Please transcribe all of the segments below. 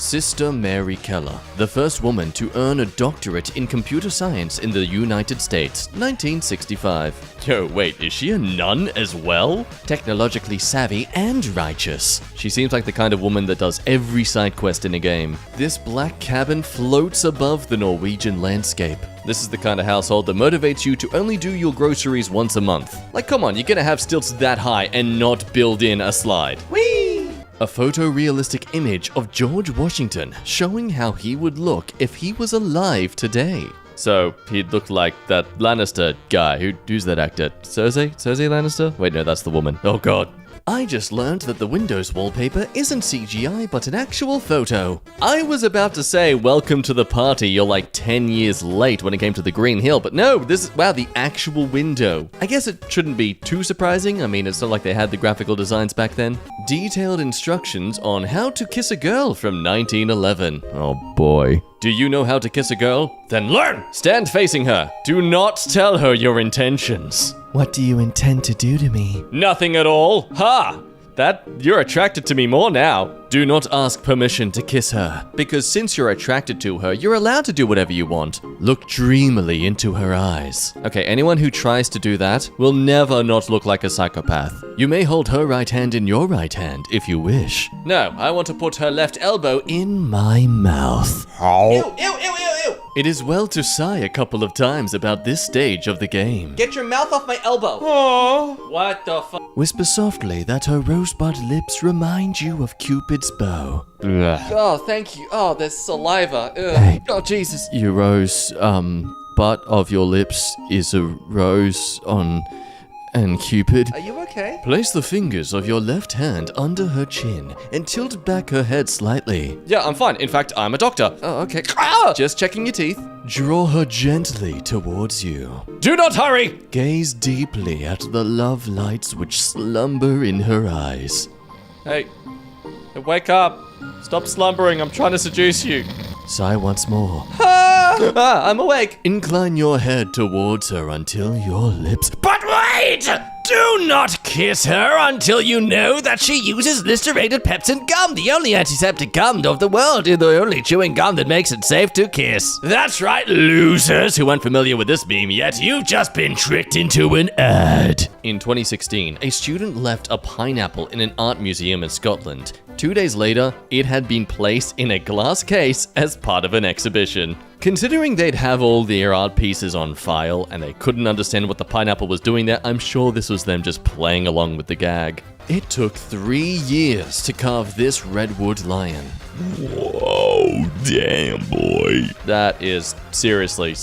Sister Mary Keller, the first woman to earn a doctorate in computer science in the United States, 1965. Yo, wait, is she a nun as well? Technologically savvy and righteous. She seems like the kind of woman that does every side quest in a game. This black cabin floats above the Norwegian landscape. This is the kind of household that motivates you to only do your groceries once a month. Like, come on, you're gonna have stilts that high and not build in a slide. Whee! A photorealistic image of George Washington showing how he would look if he was alive today. So, he'd look like that Lannister guy. Who's that actor? Cersei? Cersei Lannister? Wait, no, that's the woman. Oh god. I just learned that the Windows wallpaper isn't CGI, but an actual photo. I was about to say, welcome to the party, you're like 10 years late when it came to the Green Hill, but no, this is, wow, the actual window. I guess it shouldn't be too surprising. I mean, it's not like they had the graphical designs back then. Detailed instructions on how to kiss a girl from 1911. Oh boy. Do you know how to kiss a girl? Then learn! Stand facing her. Do not tell her your intentions. What do you intend to do to me? Nothing at all. Ha! You're attracted to me more now. Do not ask permission to kiss her, because since you're attracted to her, you're allowed to do whatever you want. Look dreamily into her eyes. Okay, anyone who tries to do that will never not look like a psychopath. You may hold her right hand in your right hand if you wish. No, I want to put her left elbow in my mouth. Ew, ew, ew, ew, ew. It is well to sigh a couple of times about this stage of the game. Get your mouth off my elbow. Aww. What the fuck? Whisper softly that her rosebud lips remind you of Cupid's bow. Oh, thank you. Oh, there's saliva. Ugh. Hey. Oh, Jesus. Your rose, butt of your lips is a rose on... and Cupid. Are you okay? Place the fingers of your left hand under her chin and tilt back her head slightly. Yeah, I'm fine. In fact, I'm a doctor. Oh, okay. Just checking your teeth. Draw her gently towards you. Do not hurry! Gaze deeply at the love lights which slumber in her eyes. Hey, wake up. Stop slumbering. I'm trying to seduce you. Sigh once more. I'm awake. Incline your head towards her until your lips... But wait! Do not kiss her until you know that she uses Listerated Pepsin gum, the only antiseptic gum of the world, and the only chewing gum that makes it safe to kiss. That's right, losers who aren't familiar with this meme yet. You've just been tricked into an ad. In 2016, a student left a pineapple in an art museum in Scotland. 2 days later, it had been placed in a glass case as part of an exhibition. Considering they'd have all their art pieces on file and they couldn't understand what the pineapple was doing there, I'm sure this was them just playing along with the gag. It took 3 years to carve this redwood lion. Whoa, damn boy. That is seriously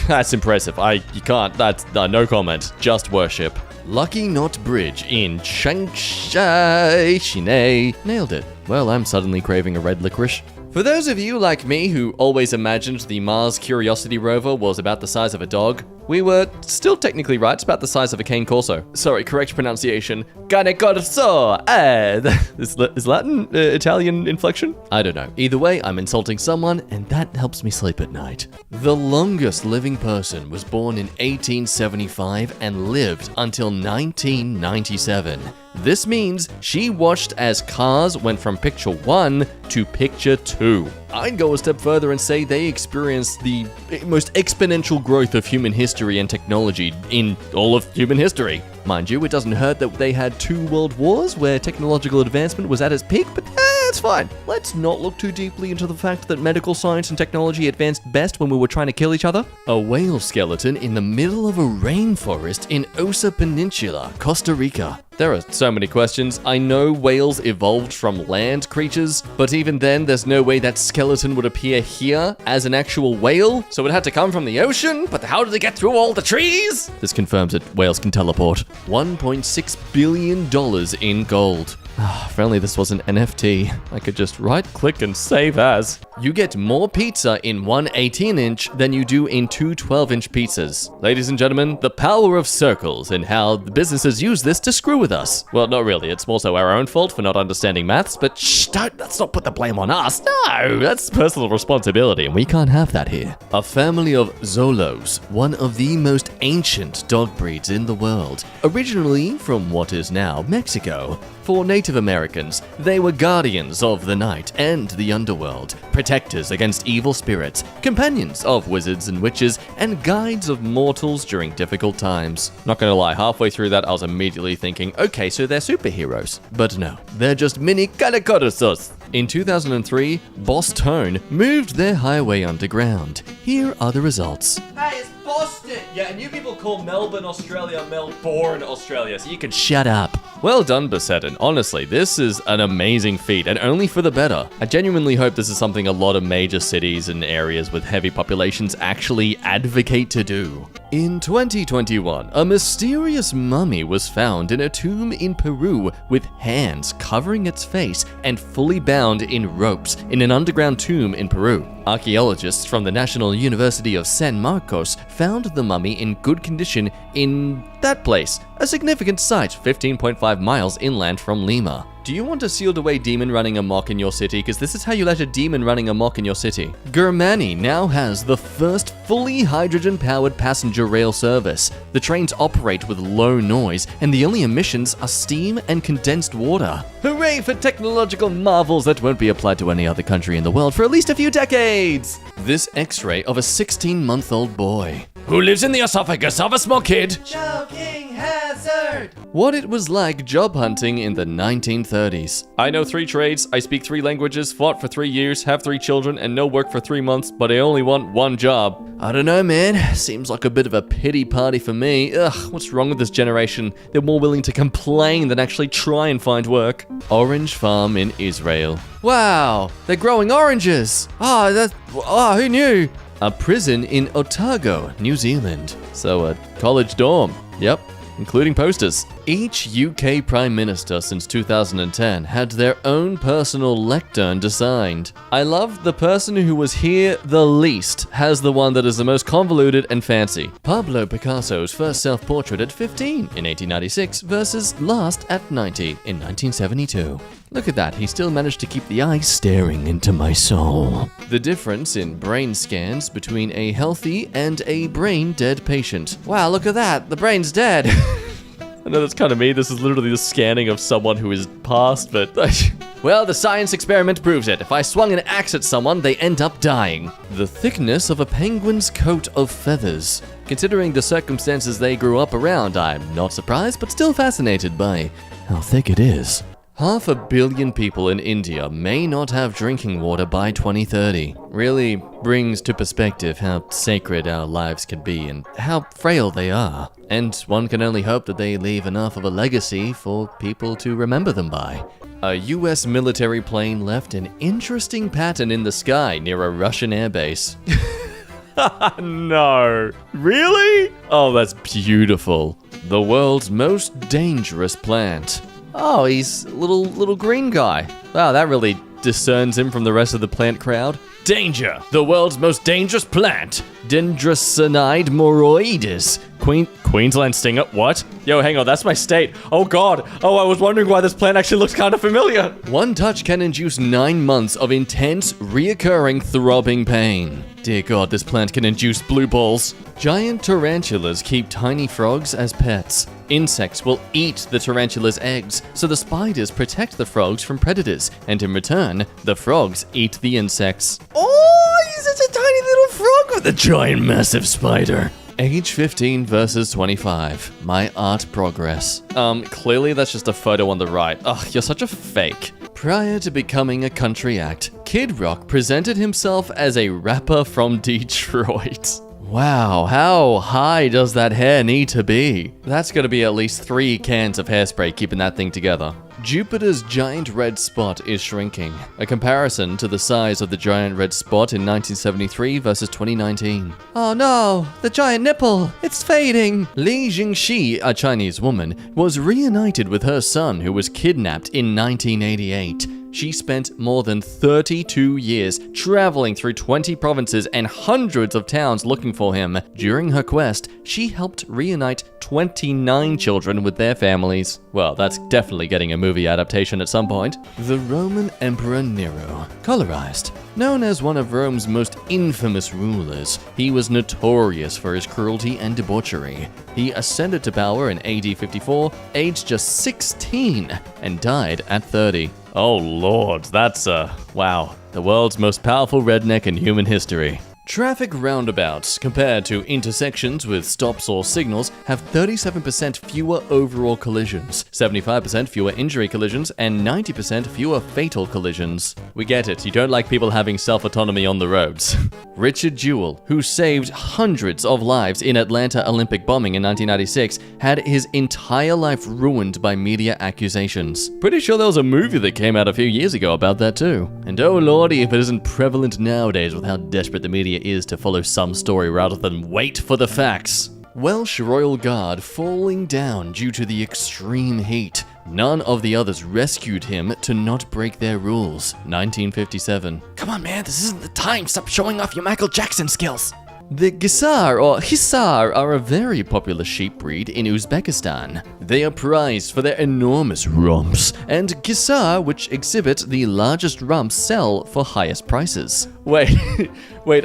that's impressive. You can't, that's no comment, just worship. Lucky Knot Bridge in Changsha, Chine. Nailed it. Well, I'm suddenly craving a red licorice. For those of you like me who always imagined the Mars Curiosity rover was about the size of a dog, we were still technically right. It's about the size of a cane corso. Sorry, correct pronunciation. Cane corso. Is Latin Italian inflection? I don't know. Either way, I'm insulting someone, and that helps me sleep at night. The longest living person was born in 1875 and lived until 1997. This means she watched as cars went from picture 1 to picture 2. I'd go a step further and say they experienced the most exponential growth of human history and technology in all of human history. Mind you, it doesn't hurt that they had 2 world wars where technological advancement was at its peak, but it's fine. Let's not look too deeply into the fact that medical science and technology advanced best when we were trying to kill each other. A whale skeleton in the middle of a rainforest in Osa Peninsula, Costa Rica. There are so many questions. I know whales evolved from land creatures, but even then, there's no way that skeleton would appear here as an actual whale, so it had to come from the ocean, but how did it get through all the trees? This confirms that whales can teleport. $1.6 billion in gold. If only this was an NFT, I could just right-click and save as. You get more pizza in one 18-inch than you do in 2 12-inch pizzas. Ladies and gentlemen, the power of circles and how the businesses use this to screw with us. Well, not really. It's more so our own fault for not understanding maths, but let's not put the blame on us. No, that's personal responsibility, and we can't have that here. A family of Zolos, one of the most ancient dog breeds in the world, originally from what is now Mexico, For Native Americans, they were guardians of the night and the underworld, protectors against evil spirits, companions of wizards and witches, and guides of mortals during difficult times. Not gonna lie, halfway through that I was immediately thinking, okay, so they're superheroes. But no, they're just mini caracorasos. In 2003, Boston moved their highway underground. Here are the results. Hey, it's Boston! Yeah, and you people call Melbourne, Australia, Melbourne, Australia, so you can Shut up. Well done, Besetten. Honestly, this is an amazing feat, and only for the better. I genuinely hope this is something a lot of major cities and areas with heavy populations actually advocate to do. In 2021, a mysterious mummy was found in a tomb in Peru with hands covering its face and fully bound in ropes in an underground tomb in Peru. Archaeologists from the National University of San Marcos found the mummy in good condition in that place, a significant site 15.5 miles inland from Lima. Do you want a sealed away demon running amok in your city? Because this is how you let a demon running amok in your city. Germany now has the first fully hydrogen-powered passenger rail service. The trains operate with low noise, and the only emissions are steam and condensed water. Hooray for technological marvels that won't be applied to any other country in the world for at least a few decades! This X-ray of a 16-month-old boy who lives in the esophagus of a small kid. Choking hazard! What it was like job hunting in the 1930s. I know 3 trades, I speak 3 languages, fought for 3 years, have 3 children, and no work for 3 months, but I only want 1 job. I don't know, man. Seems like a bit of a pity party for me. Ugh, what's wrong with this generation? They're more willing to complain than actually try and find work. Orange farm in Israel. Wow, they're growing oranges. Who knew? A prison in Otago, New Zealand. So a college dorm. Yep, including posters. Each UK Prime Minister since 2010 had their own personal lectern designed. I love the person who was here the least has the one that is the most convoluted and fancy. Pablo Picasso's first self-portrait at 15 in 1896 versus last at 90 in 1972. Look at that, he still managed to keep the eye staring into my soul. The difference in brain scans between a healthy and a brain-dead patient. Wow, look at that, the brain's dead. I know that's kind of me, this is literally the scanning of someone who is passed, but... Well, the science experiment proves it. If I swung an axe at someone, they end up dying. The thickness of a penguin's coat of feathers. Considering the circumstances they grew up around, I'm not surprised, but still fascinated by how thick it is. 500 million people in India may not have drinking water by 2030. Really brings to perspective how sacred our lives can be and how frail they are. And one can only hope that they leave enough of a legacy for people to remember them by. A US military plane left an interesting pattern in the sky near a Russian airbase. No. Really? Oh, that's beautiful. The world's most dangerous plant. Oh, he's a little green guy. Wow, that really discerns him from the rest of the plant crowd. Danger! The world's most dangerous plant. Dendrocinide moroides. Queensland stinger? What? Yo, hang on, that's my state. Oh god. Oh, I was wondering why this plant actually looks kind of familiar. One touch can induce 9 months of intense, reoccurring, throbbing pain. Dear god, this plant can induce blue balls. Giant tarantulas keep tiny frogs as pets. Insects will eat the tarantula's eggs, so the spiders protect the frogs from predators, and in return, the frogs eat the insects. Oh, he's such a tiny little frog with a giant massive spider. Age 15 versus 25. My art progress. Clearly that's just a photo on the right. Ugh, you're such a fake. Prior to becoming a country act, Kid Rock presented himself as a rapper from Detroit. Wow, how high does that hair need to be? That's gonna be at least 3 cans of hairspray keeping that thing together. Jupiter's giant red spot is shrinking. A comparison to the size of the giant red spot in 1973 versus 2019. Oh no, the giant nipple, it's fading. Li Jingxi, a Chinese woman, was reunited with her son who was kidnapped in 1988. she spent more than 32 years traveling through 20 provinces and hundreds of towns looking for him. During her quest, she helped reunite 29 children with their families. Well, that's definitely getting a movie adaptation at some point. The Roman Emperor Nero, colorized. Known as one of Rome's most infamous rulers, he was notorious for his cruelty and debauchery. He ascended to power in AD 54, aged just 16, and died at 30. Oh lord, that's wow. The world's most powerful redneck in human history. Traffic roundabouts, compared to intersections with stops or signals, have 37% fewer overall collisions, 75% fewer injury collisions, and 90% fewer fatal collisions. We get it, you don't like people having self-autonomy on the roads. Richard Jewell, who saved hundreds of lives in Atlanta Olympic bombing in 1996, had his entire life ruined by media accusations. Pretty sure there was a movie that came out a few years ago about that too. And oh lordy, if it isn't prevalent nowadays with how desperate the media is to follow some story rather than wait for the facts. Welsh Royal Guard falling down due to the extreme heat. None of the others rescued him to not break their rules. 1957. Come on, man, this isn't the time. Stop showing off your Michael Jackson skills. The Gisar or Hisar are a very popular sheep breed in Uzbekistan. They are prized for their enormous rumps, and Gisar, which exhibit the largest rumps, sell for highest prices. Wait,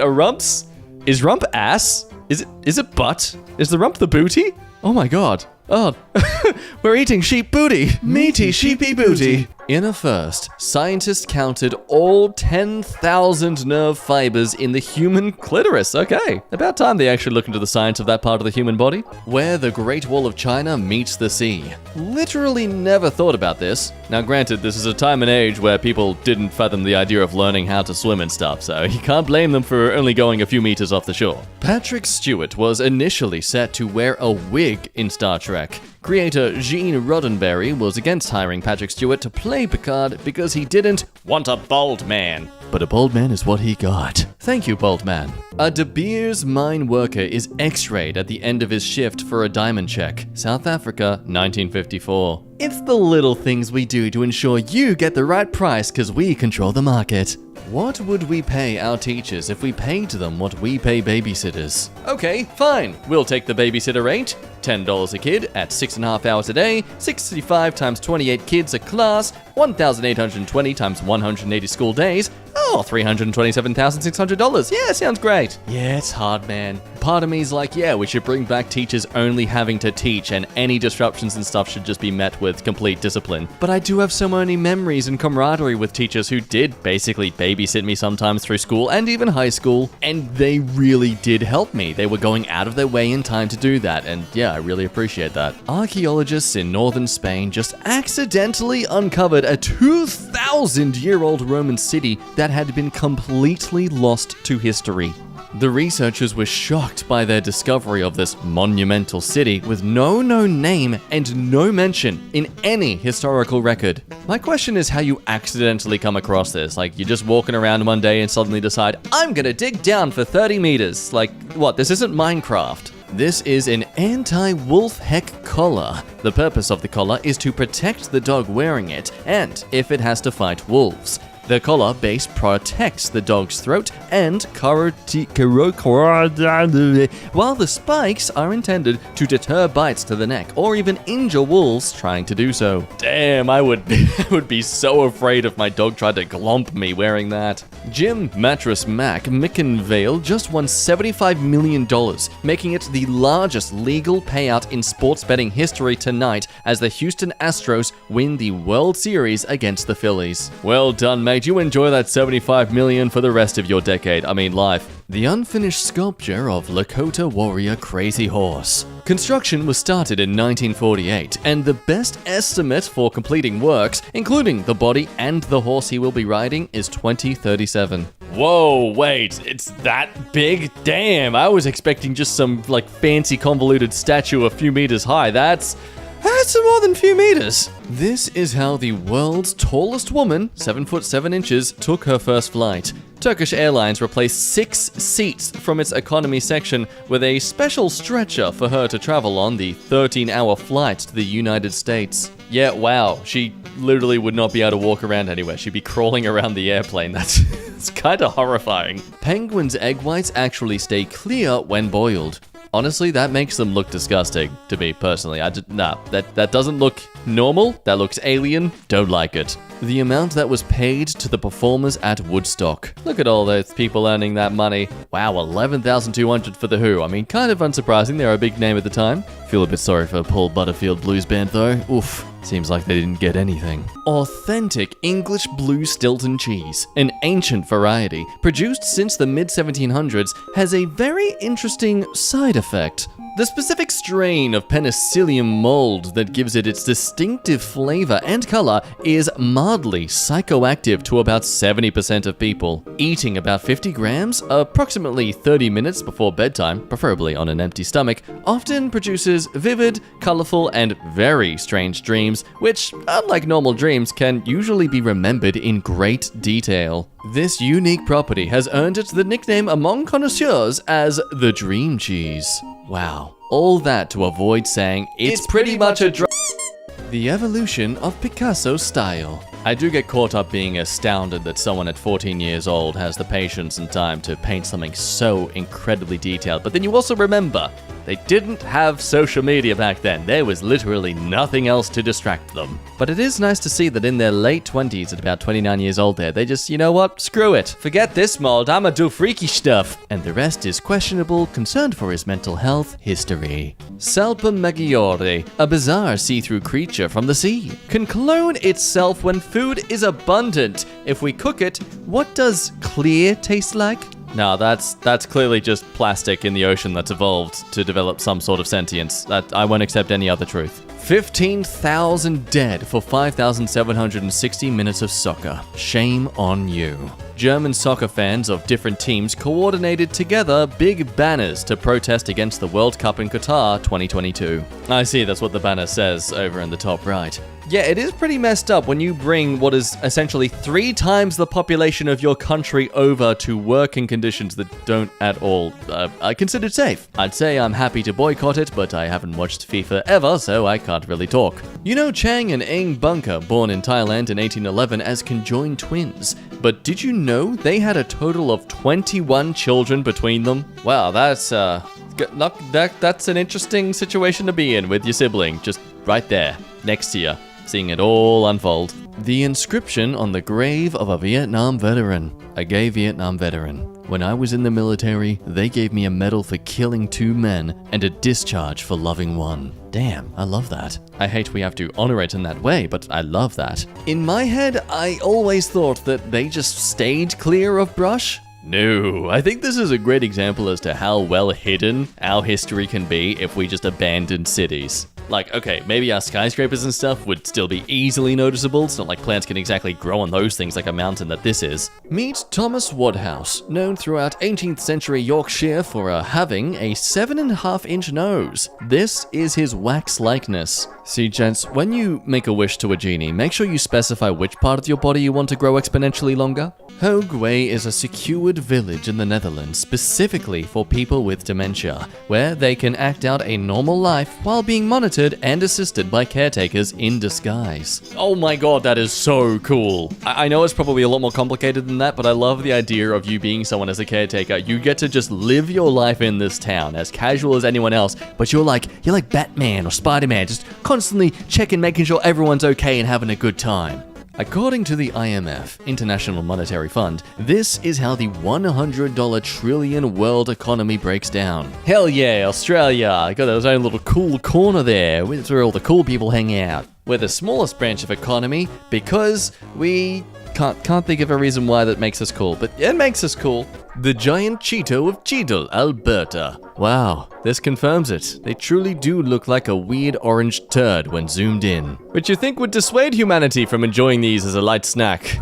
a rumps? Is rump ass? Is it butt? Is the rump the booty? Oh my god. Oh, we're eating sheep booty. Meaty sheepy booty. In a first, scientists counted all 10,000 nerve fibers in the human Clitoris, okay. About time they actually look into the science of that part of the human body. where the Great Wall of China meets the sea. Literally never thought about this. Now granted, this is a time and age where people didn't fathom the idea of learning how to swim and stuff, so you can't blame them for only going a few meters off the shore. Patrick Stewart was initially set to wear a wig in Star Trek. Creator Gene Roddenberry was against hiring Patrick Stewart to play Picard because he didn't Want a bald man. But a bald man is what he got. Thank you, bald man. A De Beers mine worker is x-rayed at the end of his shift for a diamond check. South Africa, 1954. It's the little things we do to ensure you get the right price because we control the market. What would we pay our teachers if we paid them what we pay babysitters? Okay, fine. We'll take the babysitter rate. $10 a kid at 6.5 hours a day, 65 times 28 kids a class, 1,820 times 180 school days. Oh, $327,600. Yeah, sounds great. Yeah, it's hard, man. Part of me is like, yeah, we should bring back teachers only having to teach and any disruptions and stuff should just be met with complete discipline. But I do have so many memories and camaraderie with teachers who did basically babysit me sometimes through school and even high school, and they really did help me. They were going out of their way in time to do that, and yeah, I really appreciate that. Archaeologists in northern Spain just accidentally uncovered a 2,000-year-old Roman city that had been completely lost to history. The researchers were shocked by their discovery of this monumental city with no known name and no mention in any historical record. My question is how you accidentally come across this. Like, you're just walking around one day and suddenly decide, I'm gonna dig down for 30 meters. Like, what, this isn't Minecraft. This is an anti-wolf heck collar. The purpose of the collar is to protect the dog wearing it, and if it has to fight wolves. The collar base protects the dog's throat and while the spikes are intended to deter bites to the neck or even injure wolves trying to do so. Damn, I would be so afraid if my dog tried to glomp me wearing that. Jim Mattress Mac McInvale just won $75 million, making it the largest legal payout in sports betting history tonight as the Houston Astros win the World Series against the Phillies. Well done, mate. You enjoy that $75 million for the rest of your decade. I mean, life. The unfinished sculpture of Lakota warrior Crazy Horse. Construction was started in 1948, and the best estimate for completing works, including the body and the horse he will be riding, is 2037. Whoa, wait, it's that big? Damn, I was expecting just some, like, fancy convoluted statue a few meters high. That's more than a few meters. This is how the world's tallest woman, 7 foot 7 inches, took her first flight. Turkish Airlines replaced 6 seats from its economy section with a special stretcher for her to travel on the 13-hour flight to the United States. Yeah, wow. She literally would not be able to walk around anywhere. She'd be crawling around the airplane. That's it's kind of horrifying. Penguins' egg whites actually stay clear when boiled. Honestly, that makes them look disgusting to me personally. That doesn't look normal. That looks alien. Don't like it. The amount that was paid to the performers at Woodstock. Look at all those people earning that money. Wow, $11,200 for The Who. I mean, kind of unsurprising. They were a big name at the time. Feel a bit sorry for Paul Butterfield Blues Band though. Oof. Seems like they didn't get anything. Authentic English blue Stilton cheese, an ancient variety, produced since the mid-1700s, has a very interesting side effect. The specific strain of Penicillium mold that gives it its distinctive flavor and color is mildly psychoactive to about 70% of people. Eating about 50 grams, approximately 30 minutes before bedtime, preferably on an empty stomach, often produces vivid, colorful, and very strange dreams, which, unlike normal dreams, can usually be remembered in great detail. This unique property has earned it the nickname among connoisseurs as the dream cheese. Wow, all that to avoid saying it's pretty much a The evolution of Picasso's style. I do get caught up being astounded that someone at 14 years old has the patience and time to paint something so incredibly detailed, but then you also remember, they didn't have social media back then. There was literally nothing else to distract them. But it is nice to see that in their late 20s, at about 29 years old there, they just, you know what, screw it. Forget this mold, I'ma do freaky stuff. And the rest is questionable, concerned for his mental health history. Salpa Maggiore, a bizarre see-through creature from the sea, can clone itself when food is abundant. If we cook it, what does clear taste like? No, that's clearly just plastic in the ocean that's evolved to develop some sort of sentience. I won't accept any other truth. 15,000 dead for 5,760 minutes of soccer. Shame on you. German soccer fans of different teams coordinated together big banners to protest against the World Cup in Qatar 2022. I see, that's what the banner says over in the top right. Yeah, it is pretty messed up when you bring what is essentially 3 times the population of your country over to work in conditions that don't at all are considered safe. I'd say I'm happy to boycott it, but I haven't watched FIFA ever, so I can't really talk. You know Chang and Eng Bunker, born in Thailand in 1811 as conjoined twins, but did you know they had a total of 21 children between them? Wow, that's an interesting situation to be in with your sibling, just right there, next to you, seeing it all unfold. The inscription on the grave of a Vietnam veteran, a gay Vietnam veteran. When I was in the military, they gave me a medal for killing 2 men and a discharge for loving 1. Damn, I love that. I hate we have to honor it in that way, but I love that. In my head, I always thought that they just stayed clear of brush. No, I think this is a great example as to how well hidden our history can be if we just abandoned cities. Like, okay, maybe our skyscrapers and stuff would still be easily noticeable. It's not like plants can exactly grow on those things like a mountain that this is. Meet Thomas Woodhouse, known throughout 18th century Yorkshire for having a 7.5-inch nose. This is his wax likeness. See, gents, when you make a wish to a genie, make sure you specify which part of your body you want to grow exponentially longer. Hoogway is a secured village in the Netherlands specifically for people with dementia, where they can act out a normal life while being monitored and assisted by caretakers in disguise. Oh my god, that is so cool. I know it's probably a lot more complicated than that, but I love the idea of you being someone as a caretaker. You get to just live your life in this town as casual as anyone else, but you're like Batman or Spider-Man, just constantly checking, making sure everyone's okay and having a good time. According to the IMF, International Monetary Fund, this is how the $100 trillion world economy breaks down. Hell yeah, Australia! Got its own little cool corner there, where all the cool people hang out. We're the smallest branch of economy because we can't think of a reason why that makes us cool, but it makes us cool. The giant Cheeto of Cheadle, Alberta. Wow, this confirms it. They truly do look like a weird orange turd when zoomed in, which you think would dissuade humanity from enjoying these as a light snack.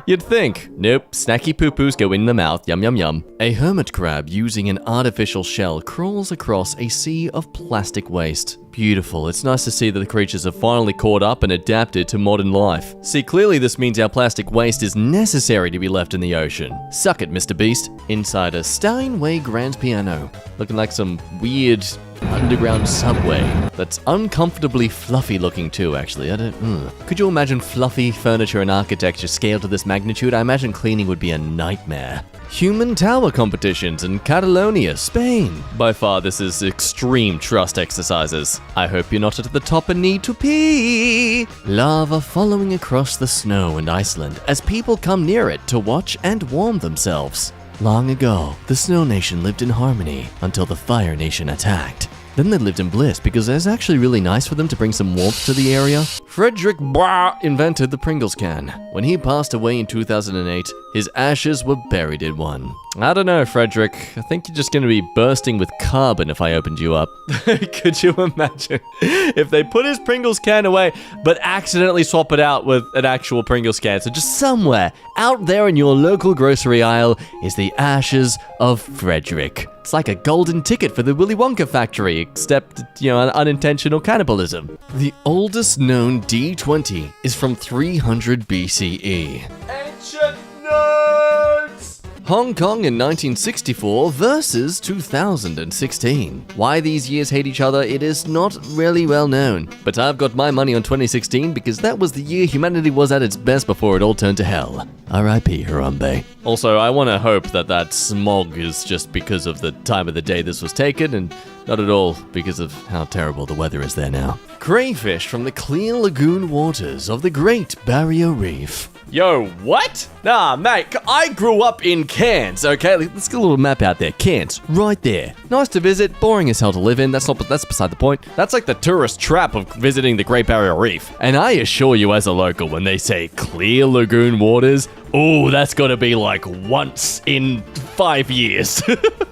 You'd think. Nope, snacky poo-poos go in the mouth, yum yum yum. A hermit crab using an artificial shell crawls across a sea of plastic waste. Beautiful, it's nice to see that the creatures have finally caught up and adapted to modern life. See, clearly this means our plastic waste is necessary to be left in the ocean. Suck it, Mr. Beast. Inside a Steinway grand piano. Looking like some weird underground subway that's uncomfortably fluffy looking too, actually. Could you imagine fluffy furniture and architecture scaled to this magnitude? I imagine cleaning would be a nightmare. Human tower competitions in Catalonia, Spain. By far, this is extreme trust exercises. I hope you're not at the top and need to pee. Lava following across the snow in Iceland as people come near it to watch and warm themselves. Long ago, the Snow Nation lived in harmony until the Fire Nation attacked. Then they lived in bliss because it was actually really nice for them to bring some warmth to the area. Frederick Blah invented the Pringles can. When he passed away in 2008, his ashes were buried in one. I don't know, Frederick. I think you're just going to be bursting with carbon if I opened you up. Could you imagine if they put his Pringles can away, but accidentally swap it out with an actual Pringles can? So just somewhere out there in your local grocery aisle is the ashes of Frederick. It's like a golden ticket for the Willy Wonka factory, except, unintentional cannibalism. The oldest known D20 is from 300 BCE. Ancient nerds! Hong Kong in 1964 versus 2016. Why these years hate each other, it is not really well known. But I've got my money on 2016 because that was the year humanity was at its best before it all turned to hell. R.I.P. Harambe. Also, I want to hope that smog is just because of the time of the day this was taken and not at all because of how terrible the weather is there now. Crayfish from the clear lagoon waters of the Great Barrier Reef. Yo, what? Nah, mate, I grew up in Cairns, okay? Let's get a little map out there. Cairns, right there. Nice to visit, boring as hell to live in. That's beside the point. That's like the tourist trap of visiting the Great Barrier Reef. And I assure you as a local, when they say clear lagoon waters, oh, that's gotta be like once in 5 years.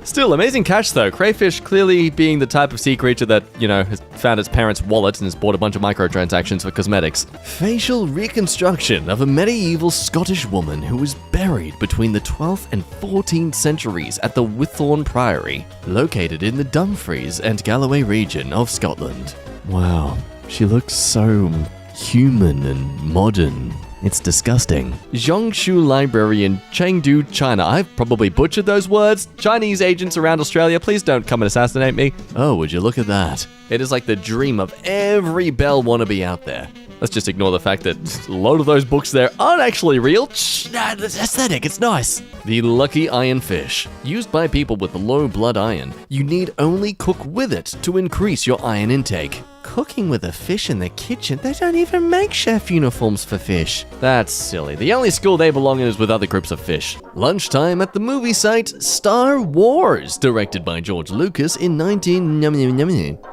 Still, amazing catch though. Crayfish clearly being the type of sea creature that, has found its parents' wallet and has bought a bunch of microtransactions for cosmetics. Facial reconstruction of a medieval Scottish woman who was buried between the 12th and 14th centuries at the Whitthorne Priory, located in the Dumfries and Galloway region of Scotland. Wow, she looks so human and modern. It's disgusting. Zhongshu Library in Chengdu, China. I've probably butchered those words. Chinese agents around Australia, please don't come and assassinate me. Oh, would you look at that? It is like the dream of every Belle wannabe out there. Let's just ignore the fact that a lot of those books there aren't actually real. Nah, it's aesthetic, it's nice. The lucky iron fish. Used by people with low blood iron. You need only cook with it to increase your iron intake. Cooking with a fish in the kitchen? They don't even make chef uniforms for fish. That's silly. The only school they belong in is with other groups of fish. Lunchtime at the movie site Star Wars, directed by George Lucas in 19...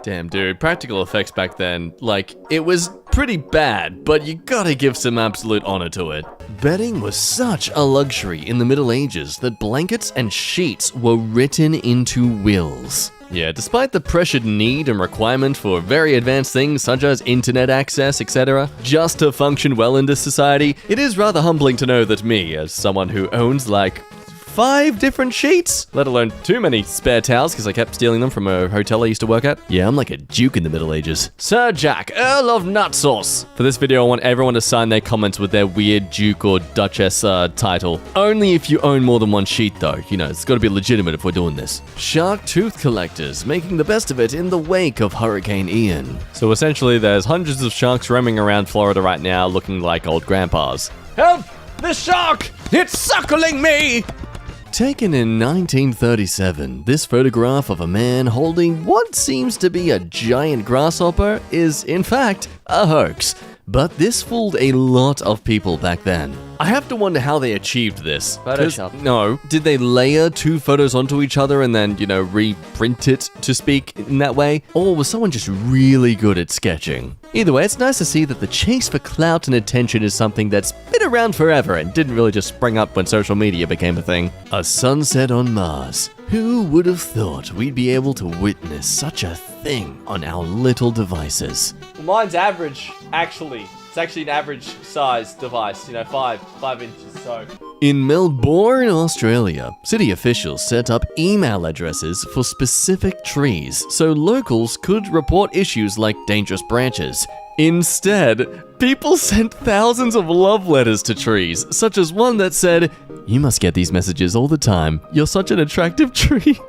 Damn, dude. Practical effects back then, it was pretty bad, but you gotta give some absolute honor to it. Bedding was such a luxury in the Middle Ages that blankets and sheets were written into wills. Yeah, despite the pressured need and requirement for very advanced things such as internet access, etc., just to function well in this society, it is rather humbling to know that me, as someone who owns 5 different sheets, let alone too many spare towels because I kept stealing them from a hotel I used to work at. Yeah, I'm like a duke in the Middle Ages. Sir Jack, Earl of Nut Sauce. For this video, I want everyone to sign their comments with their weird duke or duchess title. Only if you own more than one sheet though. It's got to be legitimate if we're doing this. Shark tooth collectors making the best of it in the wake of Hurricane Ian. So essentially, there's hundreds of sharks roaming around Florida right now looking like old grandpas. Help! The shark! It's suckling me! Taken in 1937, this photograph of a man holding what seems to be a giant grasshopper is, in fact, a hoax. But this fooled a lot of people back then. I have to wonder how they achieved this. Photoshop. No. Did they layer 2 photos onto each other and then, reprint it, to speak, in that way? Or was someone just really good at sketching? Either way, it's nice to see that the chase for clout and attention is something that's been around forever and didn't really just spring up when social media became a thing. A sunset on Mars. Who would have thought we'd be able to witness such a thing on our little devices? Well, mine's average, actually. It's actually an average size device, 5 inches, so. In Melbourne, Australia, city officials set up email addresses for specific trees so locals could report issues like dangerous branches. Instead, people sent thousands of love letters to trees, such as one that said, "You must get these messages all the time. You're such an attractive tree."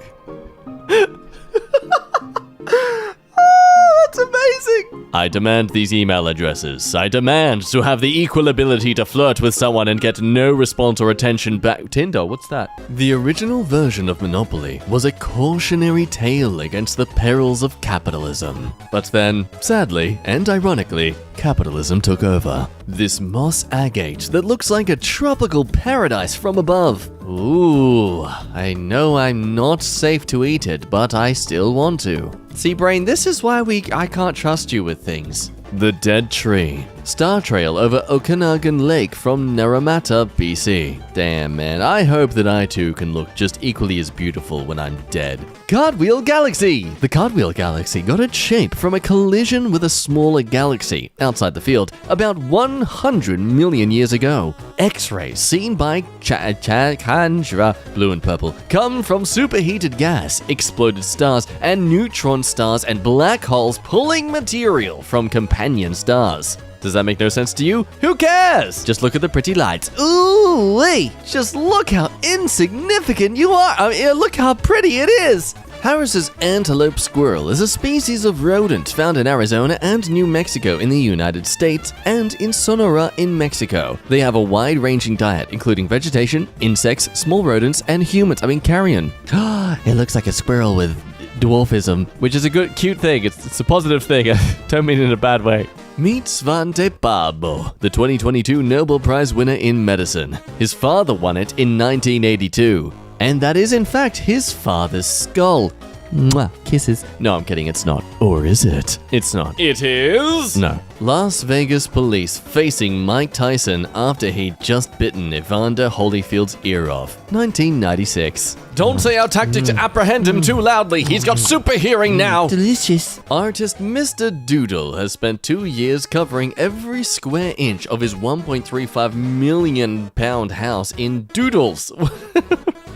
I demand these email addresses. I demand to have the equal ability to flirt with someone and get no response or attention back. Tinder, what's that? The original version of Monopoly was a cautionary tale against the perils of capitalism. But then, sadly and ironically, capitalism took over. This moss agate that looks like a tropical paradise from above. Ooh, I know I'm not safe to eat it, but I still want to. See, Brain, this is why I can't trust you with things. The Dead Tree. Star Trail over Okanagan Lake from Naramata, BC. Damn, man, I hope that I too can look just equally as beautiful when I'm dead. Cartwheel Galaxy! The Cartwheel Galaxy got its shape from a collision with a smaller galaxy outside the field about 100 million years ago. X-rays seen by Chandra, blue and purple, come from superheated gas, exploded stars, and neutron stars and black holes pulling material from companion stars. Does that make no sense to you? Who cares? Just look at the pretty lights. Ooh, wait, just look how insignificant you are. I mean, look how pretty it is. Harris's antelope squirrel is a species of rodent found in Arizona and New Mexico in the United States and in Sonora in Mexico. They have a wide-ranging diet, including vegetation, insects, small rodents, and humans. I mean, carrion. It looks like a squirrel with dwarfism. Which is a good, cute thing. It's a positive thing. I don't mean it in a bad way. Meet Svante Pääbo, the 2022 Nobel Prize winner in medicine. His father won it in 1982. And that is in fact his father's skull. Mwah, kisses. No, I'm kidding, it's not. Or is it? It's not. It is? No. Las Vegas police facing Mike Tyson after he'd just bitten Evander Holyfield's ear off. 1996. Don't say our tactic to apprehend him too loudly. He's got super hearing now. Delicious. Artist Mr. Doodle has spent 2 years covering every square inch of his 1.35 million pound house in doodles.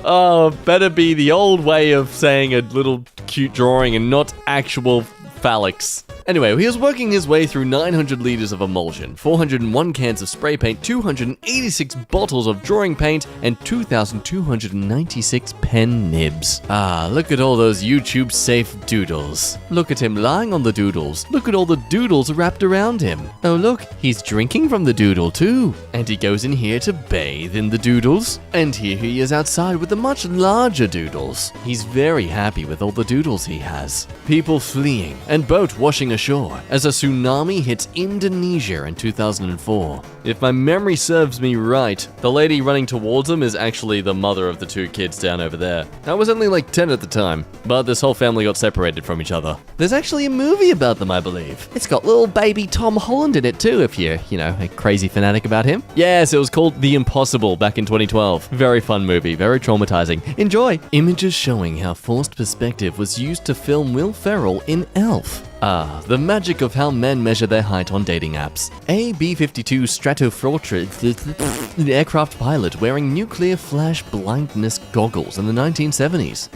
Oh, better be the old way of saying a little cute drawing and not actual phallics. Anyway, he was working his way through 900 liters of emulsion, 401 cans of spray paint, 286 bottles of drawing paint, and 2,296 pen nibs. Ah, look at all those YouTube-safe doodles. Look at him lying on the doodles. Look at all the doodles wrapped around him. Oh look, he's drinking from the doodle too. And he goes in here to bathe in the doodles. And here he is outside with the much larger doodles. He's very happy with all the doodles he has. People fleeing and boat washing ashore as a tsunami hits Indonesia in 2004. If my memory serves me right, the lady running towards him is actually the mother of the 2 kids down over there. I was only like 10 at the time, but this whole family got separated from each other. There's actually a movie about them, I believe. It's got little baby Tom Holland in it too, if you're, a crazy fanatic about him. Yes, it was called The Impossible back in 2012. Very fun movie, very traumatizing. Enjoy! Images showing how forced perspective was used to film Will Ferrell in Elf. Ah, the magic of how men measure their height on dating apps. A B-52 Stratofortress aircraft pilot wearing nuclear flash blindness goggles in the 1970s.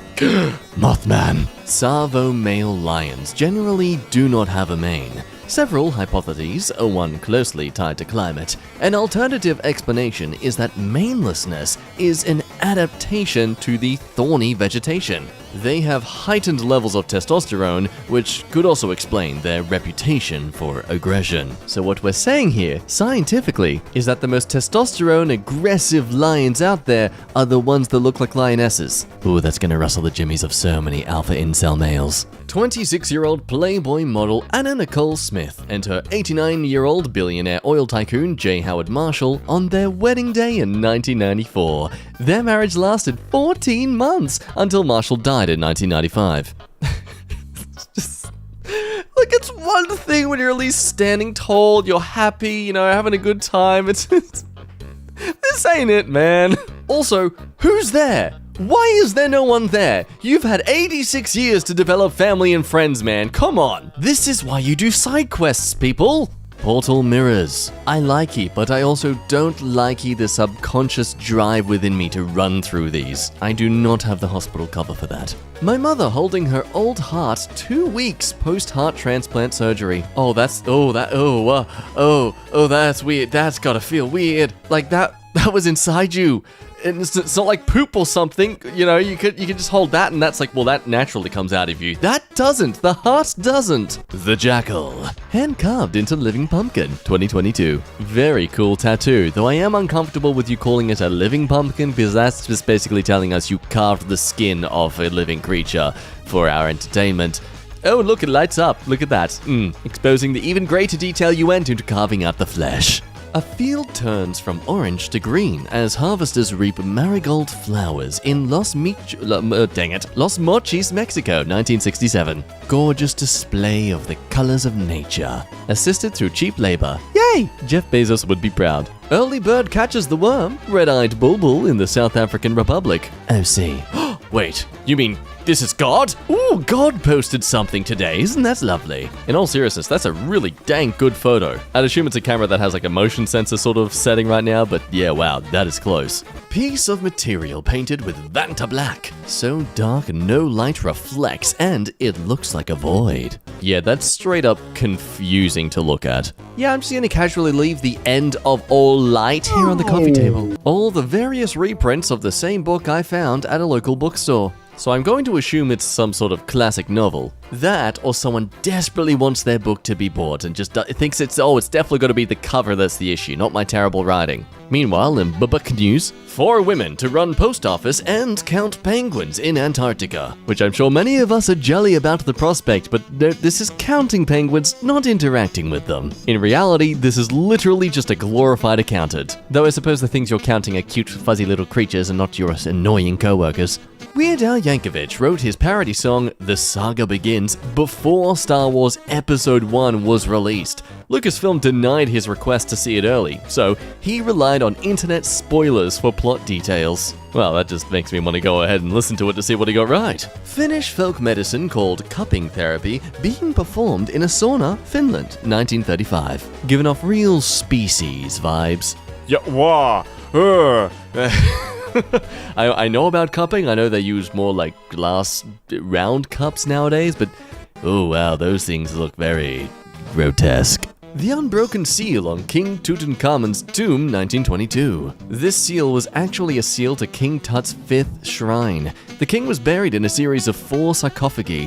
Mothman. Savo male lions generally do not have a mane. Several hypotheses, one closely tied to climate. An alternative explanation is that manelessness is an adaptation to the thorny vegetation. They have heightened levels of testosterone, which could also explain their reputation for aggression. So what we're saying here, scientifically, is that the most testosterone aggressive lions out there are the ones that look like lionesses. Ooh, that's gonna rustle the jimmies of so many alpha incel males. 26-year-old Playboy model Anna Nicole Smith and her 89-year-old billionaire oil tycoon J. Howard Marshall on their wedding day in 1994. Their marriage lasted 14 months until Marshall died in 1995. Like, it's one thing when you're at least standing tall, you're happy, having a good time. This ain't it, man. Also, who's there? Why is there no one there? You've had 86 years to develop family and friends, man. Come on. This is why you do side quests, people. Portal mirrors. I likey, but I also don't likey the subconscious drive within me to run through these. I do not have the hospital cover for that. My mother holding her old heart 2 weeks post-heart transplant surgery. That's weird. That's gotta feel weird. Like that was inside you. and it's not like poop or something. You know, you could just hold that, and that's like, well, that naturally comes out of you. That doesn't. The heart doesn't. The Jackal, hand carved into living pumpkin, 2022. Very cool tattoo, though I am uncomfortable with you calling it a living pumpkin because that's just basically telling us you carved the skin of a living creature for our entertainment. Oh, look, it lights up. Look at that. Exposing the even greater detail you went into carving out the flesh. A field turns from orange to green as harvesters reap marigold flowers in Los Mochis, Mexico, 1967. Gorgeous display of the colors of nature, assisted through cheap labor. Yay! Jeff Bezos would be proud. Early bird catches the worm, red-eyed bulbul in the South African Republic. OC. Wait, you mean this is God? Ooh, God posted something today. Isn't that lovely? In all seriousness, that's a really dang good photo. I'd assume it's a camera that has like a motion sensor sort of setting right now, but yeah, wow, that is close. Piece of material painted with Vanta black. So dark no light reflects and it looks like a void. Yeah, that's straight up confusing to look at. Yeah, I'm just gonna casually leave the end of all light here on the coffee table. All the various reprints of the same book I found at a local bookstore. So I'm going to assume it's some sort of classic novel. That, or someone desperately wants their book to be bought and just thinks it's definitely got to be the cover that's the issue, not my terrible writing. Meanwhile, in book news, 4 women to run post office and count penguins in Antarctica. Which I'm sure many of us are jelly about the prospect, but this is counting penguins, not interacting with them. In reality, this is literally just a glorified accountant. Though I suppose the things you're counting are cute, fuzzy little creatures and not your annoying co-workers. Weird Al Yankovic wrote his parody song The Saga Begins before Star Wars Episode 1 was released. Lucasfilm denied his request to see it early, so he relied on internet spoilers for plot details. Well, that just makes me want to go ahead and listen to it to see what he got right. Finnish folk medicine called cupping therapy being performed in a sauna, Finland, 1935. Giving off real species vibes. Yeah, wow. I know about cupping. I know they use more like glass round cups nowadays, but oh wow, those things look very grotesque. The unbroken seal on King Tutankhamun's tomb, 1922. This seal was actually a seal to King Tut's 5th shrine. The king was buried in a series of 4 sarcophagi,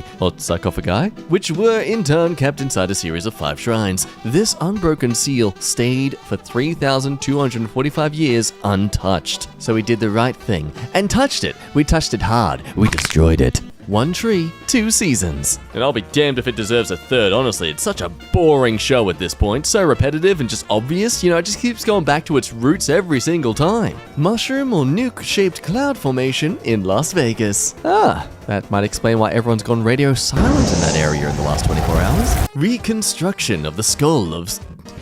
which were in turn kept inside a series of 5 shrines. This unbroken seal stayed for 3,245 years untouched. So we did the right thing and touched it. We touched it hard. We destroyed it. 1 tree, 2 seasons. And I'll be damned if it deserves a 3rd, honestly. It's such a boring show at this point. So repetitive and just obvious. You know, it just keeps going back to its roots every single time. Mushroom or nuke-shaped cloud formation in Las Vegas. Ah, that might explain why everyone's gone radio silent in that area in the last 24 hours. Reconstruction of the skull of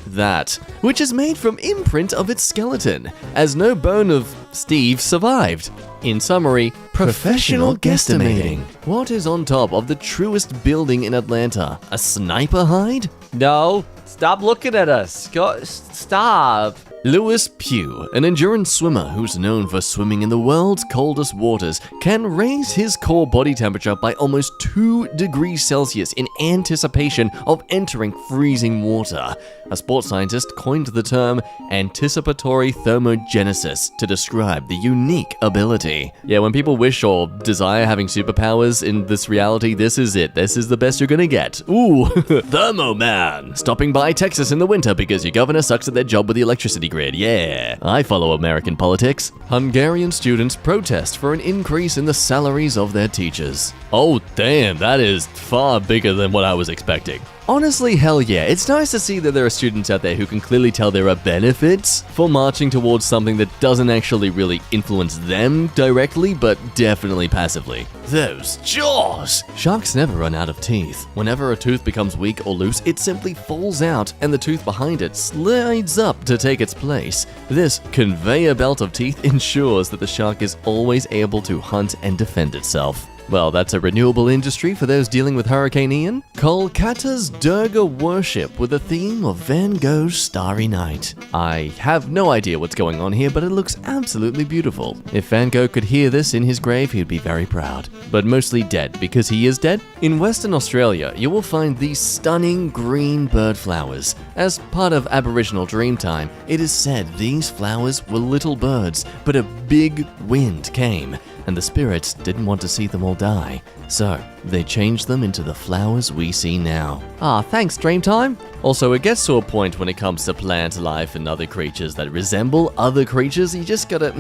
that, which is made from imprint of its skeleton, as no bone of Steve survived. In summary, professional guesstimating. What is on top of the truest building in Atlanta? A sniper hide? No, stop looking at us. Stop. Lewis Pugh, an endurance swimmer who's known for swimming in the world's coldest waters, can raise his core body temperature by almost 2 degrees Celsius in anticipation of entering freezing water. A sports scientist coined the term anticipatory thermogenesis to describe the unique ability. Yeah, when people wish or desire having superpowers in this reality, this is it. This is the best you're gonna get. Ooh, Thermo Man, stopping by Texas in the winter because your governor sucks at their job with the electricity grid. Yeah, I follow American politics. Hungarian students protest for an increase in the salaries of their teachers. Oh damn, that is far bigger than what I was expecting. Honestly, hell yeah, it's nice to see that there are students out there who can clearly tell there are benefits for marching towards something that doesn't actually really influence them directly, but definitely passively. Those jaws! Sharks never run out of teeth. Whenever a tooth becomes weak or loose, it simply falls out and the tooth behind it slides up to take its place. This conveyor belt of teeth ensures that the shark is always able to hunt and defend itself. Well, that's a renewable industry for those dealing with Hurricane Ian. Kolkata's Durga worship with a theme of Van Gogh's Starry Night. I have no idea what's going on here, but it looks absolutely beautiful. If Van Gogh could hear this in his grave, he'd be very proud. But mostly dead, because he is dead. In Western Australia, you will find these stunning green bird flowers. As part of Aboriginal Dreamtime, it is said these flowers were little birds, but a big wind came, and the spirits didn't want to see them all die. So, they changed them into the flowers we see now. Ah, thanks, Dreamtime! Also, it gets to a point when it comes to plant life and other creatures that resemble other creatures, you just gotta,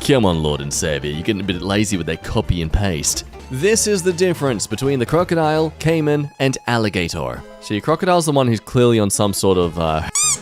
come on, Lord and Savior, you're getting a bit lazy with that copy and paste. This is the difference between the crocodile, caiman, and alligator. So your crocodile's the one who's clearly on some sort of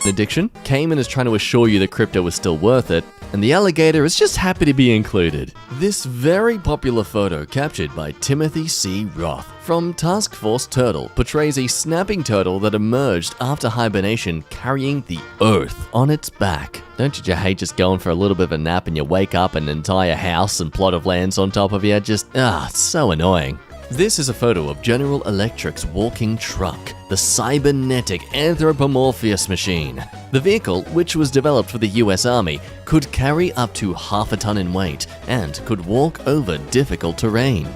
addiction. Caiman is trying to assure you that crypto is still worth it, and the alligator is just happy to be included. This very popular photo captured by Timothy C. Roth from Task Force Turtle portrays a snapping turtle that emerged after hibernation carrying the earth on its back. Don't you hate just going for a little bit of a nap and you wake up and an entire house and plot of land's on top of you? Just, it's so annoying. This is a photo of General Electric's walking truck, the cybernetic anthropomorpheus machine. The vehicle, which was developed for the US Army, could carry up to half a ton in weight and could walk over difficult terrain.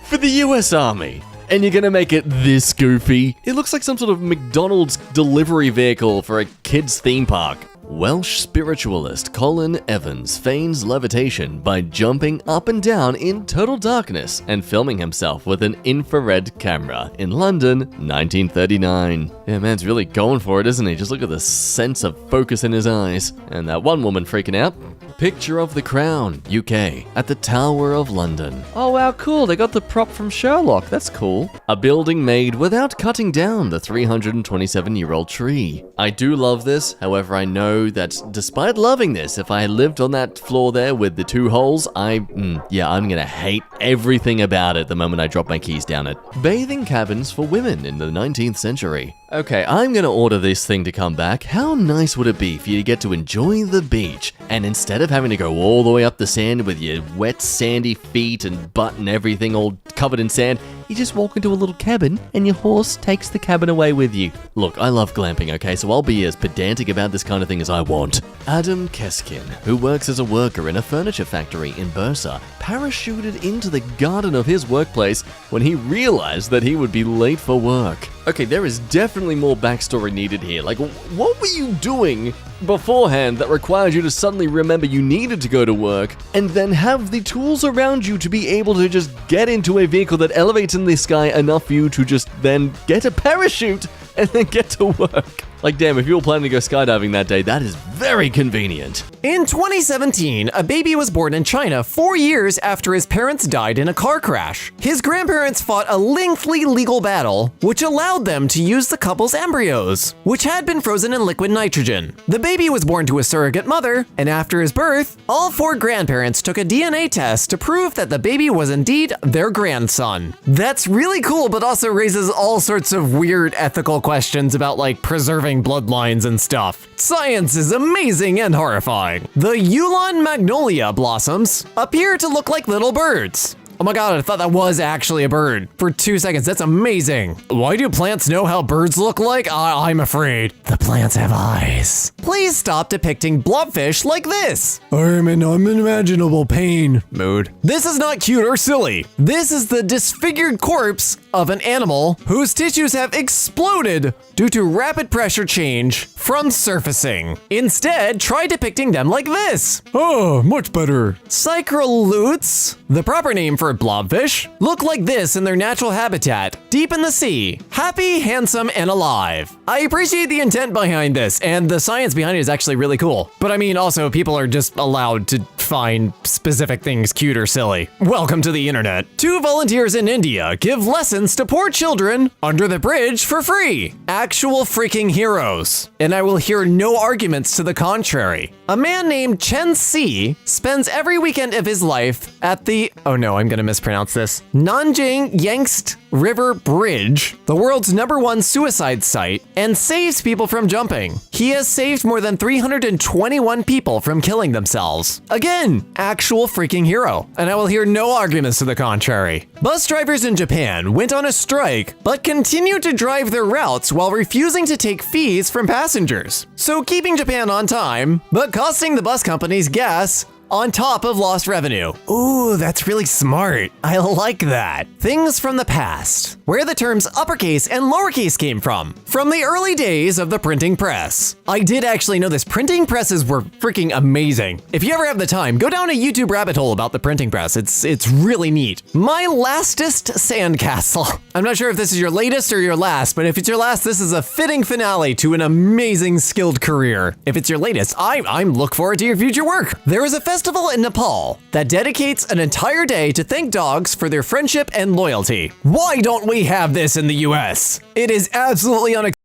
For the US Army. And you're gonna make it this goofy? It looks like some sort of McDonald's delivery vehicle for a kid's theme park. Welsh spiritualist Colin Evans feigns levitation by jumping up and down in total darkness and filming himself with an infrared camera in London, 1939. Yeah, man's really going for it, isn't he? Just look at the sense of focus in his eyes. And that one woman freaking out. Picture of the Crown, UK, at the Tower of London. Oh wow, cool, they got the prop from Sherlock, that's cool. A building made without cutting down the 327-year-old tree. I do love this, however I know that despite loving this, if I lived on that floor there with the two holes, I'm gonna hate everything about it the moment I drop my keys down it. Bathing cabins for women in the 19th century. Okay, I'm gonna order this thing to come back. How nice would it be for you to get to enjoy the beach, and instead of having to go all the way up the sand with your wet sandy feet and butt and everything all covered in sand, you just walk into a little cabin and your horse takes the cabin away with you. Look, I love glamping, okay, so I'll be as pedantic about this kind of thing as I want. Adam Keskin, who works as a worker in a furniture factory in Bursa, parachuted into the garden of his workplace when he realized that he would be late for work. Okay, there is definitely more backstory needed here. Like, what were you doing beforehand that required you to suddenly remember you needed to go to work and then have the tools around you to be able to just get into a vehicle that elevates in the sky enough for you to just then get a parachute and then get to work? Like, damn, if you were planning to go skydiving that day, that is very convenient. In 2017, a baby was born in China 4 years after his parents died in a car crash. His grandparents fought a lengthy legal battle, which allowed them to use the couple's embryos, which had been frozen in liquid nitrogen. The baby was born to a surrogate mother, and after his birth, all 4 grandparents took a DNA test to prove that the baby was indeed their grandson. That's really cool, but also raises all sorts of weird ethical questions about, like, preserving bloodlines and stuff. Science is amazing and horrifying. The Yulon magnolia blossoms appear to look like little birds. Oh my god, I thought that was actually a bird. For 2 seconds, that's amazing. Why do plants know how birds look like? I'm afraid. The plants have eyes. Please stop depicting blobfish like this. I'm in unimaginable pain mood. This is not cute or silly. This is the disfigured corpse of an animal whose tissues have exploded due to rapid pressure change from surfacing. Instead, try depicting them like this. Oh, much better. Cycrolutes, the proper name for blobfish, look like this in their natural habitat, deep in the sea. Happy, handsome, and alive. I appreciate the intent behind this, and the science behind it is actually really cool. But I mean, also, people are just allowed to find specific things cute or silly. Welcome to the internet. 2 volunteers in India give lessons to poor children under the bridge for free. Actual freaking heroes. And I will hear no arguments to the contrary. A man named Chen Si spends every weekend of his life at the, oh no, I'm gonna mispronounce this, Nanjing Yangtze River Bridge, the world's #1 suicide site, and saves people from jumping. He has saved more than 321 people from killing themselves. Again, actual freaking hero, and I will hear no arguments to the contrary. Bus drivers in Japan went on a strike, but continued to drive their routes while refusing to take fees from passengers. So keeping Japan on time, but costing the bus companies gas on top of lost revenue. Ooh, that's really smart. I like that. Things from the past, where the terms uppercase and lowercase came from the early days of the printing press. I did actually know this. Printing presses were freaking amazing. If you ever have the time, go down a YouTube rabbit hole about the printing press. It's really neat. My lastest sandcastle. I'm not sure if this is your latest or your last, but if it's your last, this is a fitting finale to an amazing skilled career. If it's your latest, I'm look forward to your future work. There is a festival in Nepal that dedicates an entire day to thank dogs for their friendship and loyalty. Why don't we have this in the US? It is absolutely unacceptable